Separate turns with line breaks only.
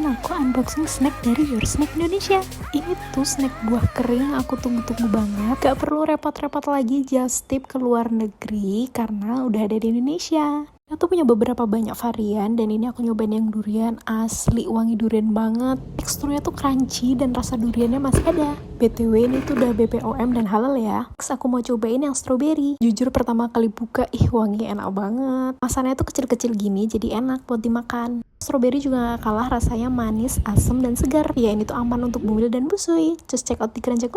teman-teman, aku unboxing snack dari Your Snack Indonesia. Ini tuh snack buah kering yang aku tunggu-tunggu banget. Gak perlu repot-repot lagi just tip ke luar negeri karena udah ada di Indonesia. Aku punya beberapa banyak varian dan ini aku nyobain yang durian asli, wangi durian banget. Teksturnya tuh crunchy dan rasa duriannya masih ada. BTW ini tuh udah BPOM dan halal ya. Next aku mau cobain yang strawberry. Jujur pertama kali buka, wangi enak banget. Masannya tuh kecil-kecil gini jadi enak buat dimakan. Strawberry juga gak kalah rasanya manis, asam dan segar. Ya ini tuh aman untuk bumil dan busui. Just check out di keranjang.